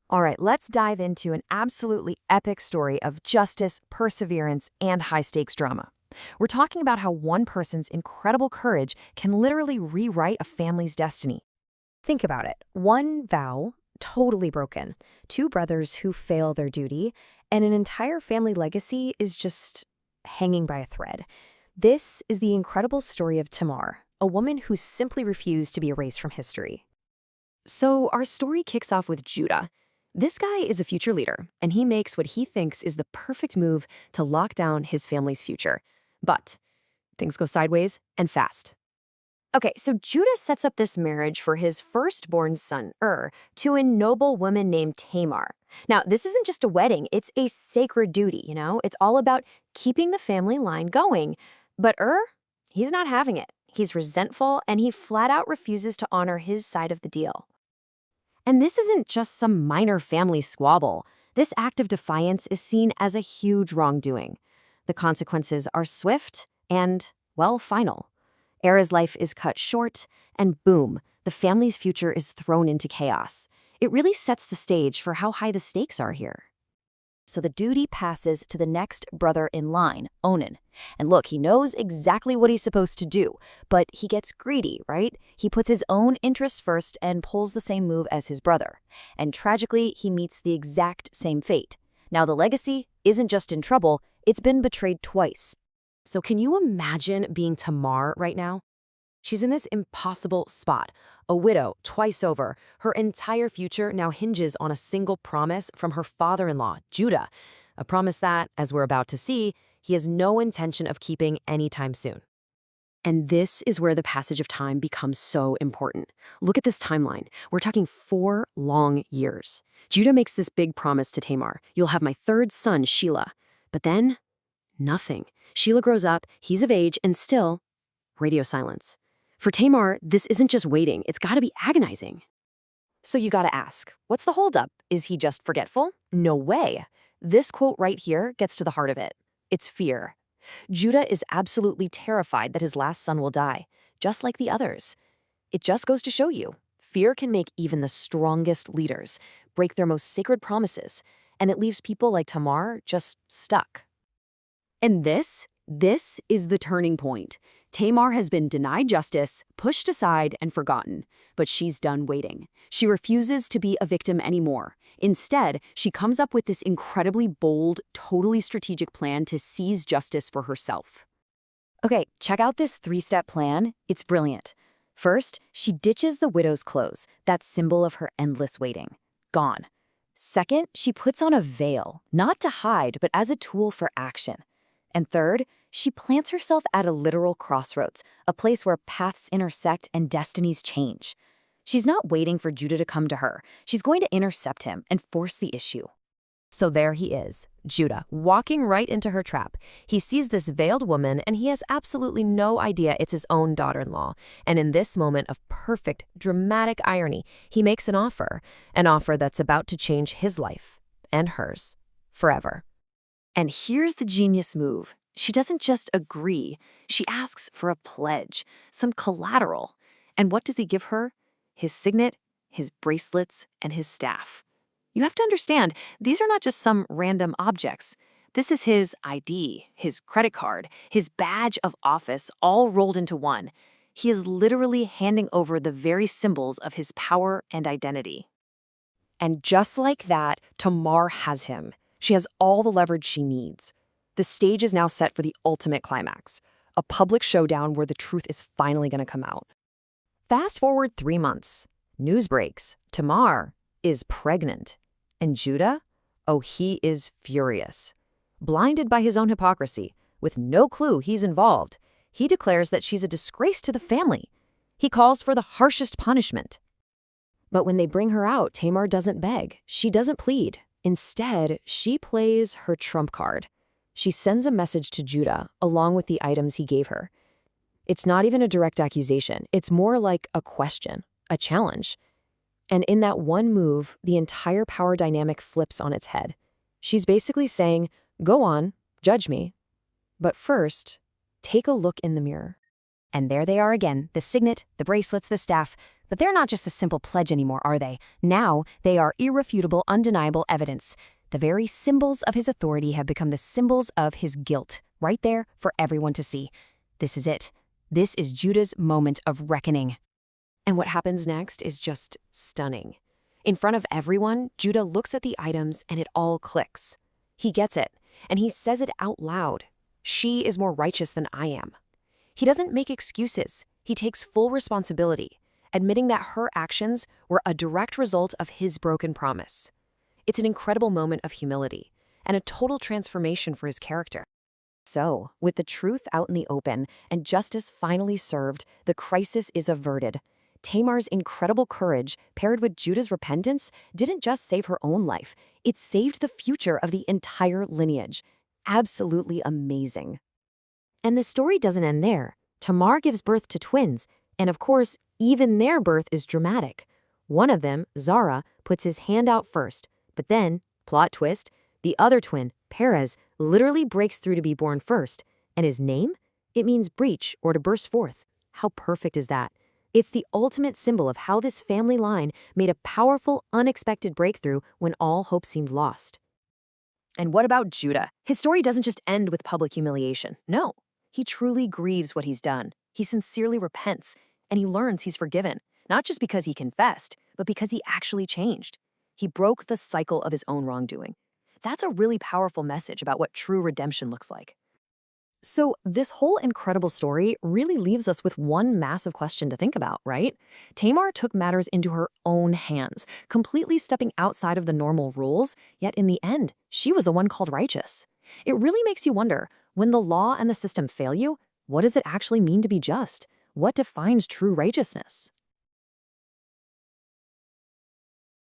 All right, let's dive into an absolutely epic story of justice, perseverance, and high-stakes drama. We're talking about how one person's incredible courage can literally rewrite a family's destiny. Think about it. One vow, totally broken. Two brothers who fail their duty, and an entire family legacy is just hanging by a thread. This is the incredible story of Tamar, a woman who simply refused to be erased from history. So our story kicks off with Judah. This guy is a future leader, and he makes what he thinks is the perfect move to lock down his family's future. But things go sideways and fast. Okay, so Judah sets up this marriage for his firstborn son, to a noble woman named Tamar. Now, this isn't just a wedding, it's a sacred duty, It's all about keeping the family line going. But he's not having it. He's resentful, and he flat out refuses to honor his side of the deal. And this isn't just some minor family squabble. This act of defiance is seen as a huge wrongdoing. The consequences are swift and, well, final. Era's life is cut short, and boom, the family's future is thrown into chaos. It really sets the stage for how high the stakes are here. So the duty passes to the next brother in line, Onan. And look, he knows exactly what he's supposed to do, but he gets greedy, right? He puts his own interests first and pulls the same move as his brother. And tragically, he meets the exact same fate. Now the legacy isn't just in trouble, it's been betrayed twice. So can you imagine being Tamar right now? She's in this impossible spot, a widow twice over. Her entire future now hinges on a single promise from her father-in-law, Judah, a promise that, as we're about to see, he has no intention of keeping anytime soon. And this is where the passage of time becomes so important. Look at this timeline. We're talking 4 long years. Judah makes this big promise to Tamar. You'll have my third son, Shelah. But then, nothing. Shelah grows up, he's of age, and still, radio silence. For Tamar, this isn't just waiting, it's gotta be agonizing. So you gotta ask, what's the holdup? Is he just forgetful? No way. This quote right here gets to the heart of it. It's fear. Judah is absolutely terrified that his last son will die, just like the others. It just goes to show you, fear can make even the strongest leaders break their most sacred promises, and it leaves people like Tamar just stuck. And this is the turning point. Tamar has been denied justice, pushed aside, and forgotten. But she's done waiting. She refuses to be a victim anymore. Instead, she comes up with this incredibly bold, totally strategic plan to seize justice for herself. Okay, check out this 3-step plan. It's brilliant. First, she ditches the widow's clothes, that symbol of her endless waiting. Gone. Second, she puts on a veil, not to hide, but as a tool for action. And third, she plants herself at a literal crossroads, a place where paths intersect and destinies change. She's not waiting for Judah to come to her. She's going to intercept him and force the issue. So there he is, Judah, walking right into her trap. He sees this veiled woman, and he has absolutely no idea it's his own daughter-in-law. And in this moment of perfect, dramatic irony, he makes an offer that's about to change his life and hers forever. And here's the genius move. She doesn't just agree. She asks for a pledge, some collateral. And what does he give her? His signet, his bracelets, and his staff. You have to understand, these are not just some random objects. This is his ID, his credit card, his badge of office, all rolled into one. He is literally handing over the very symbols of his power and identity. And just like that, Tamar has him. She has all the leverage she needs. The stage is now set for the ultimate climax, a public showdown where the truth is finally going to come out. Fast forward 3 months. News breaks. Tamar is pregnant. And Judah? Oh, he is furious. Blinded by his own hypocrisy, with no clue he's involved, he declares that she's a disgrace to the family. He calls for the harshest punishment. But when they bring her out, Tamar doesn't beg. She doesn't plead. Instead, she plays her trump card. She sends a message to Judah along with the items he gave her. It's not even a direct accusation. It's more like a question, a challenge. And in that one move, the entire power dynamic flips on its head. She's basically saying, go on, judge me. But first, take a look in the mirror. And there they are again, the signet, the bracelets, the staff, But they're not just a simple pledge anymore, are they? Now, they are irrefutable, undeniable evidence. The very symbols of his authority have become the symbols of his guilt, right there for everyone to see. This is it. This is Judah's moment of reckoning. And what happens next is just stunning. In front of everyone, Judah looks at the items and it all clicks. He gets it, and he says it out loud. She is more righteous than I am. He doesn't make excuses. He takes full responsibility, admitting that her actions were a direct result of his broken promise. It's an incredible moment of humility and a total transformation for his character. So, with the truth out in the open and justice finally served, the crisis is averted. Tamar's incredible courage, paired with Judah's repentance, didn't just save her own life, it saved the future of the entire lineage. Absolutely amazing. And the story doesn't end there. Tamar gives birth to twins, and of course, even their birth is dramatic. One of them, Zara, puts his hand out first, but then, plot twist, the other twin, Perez, literally breaks through to be born first. And his name? It means breach or to burst forth. How perfect is that? It's the ultimate symbol of how this family line made a powerful, unexpected breakthrough when all hope seemed lost. And what about Judah? His story doesn't just end with public humiliation. No, he truly grieves what he's done. He sincerely repents, and he learns he's forgiven, not just because he confessed, but because he actually changed. He broke the cycle of his own wrongdoing. That's a really powerful message about what true redemption looks like. So this whole incredible story really leaves us with one massive question to think about, right? Tamar took matters into her own hands, completely stepping outside of the normal rules, yet in the end, she was the one called righteous. It really makes you wonder, when the law and the system fail you, what does it actually mean to be just? What defines true righteousness?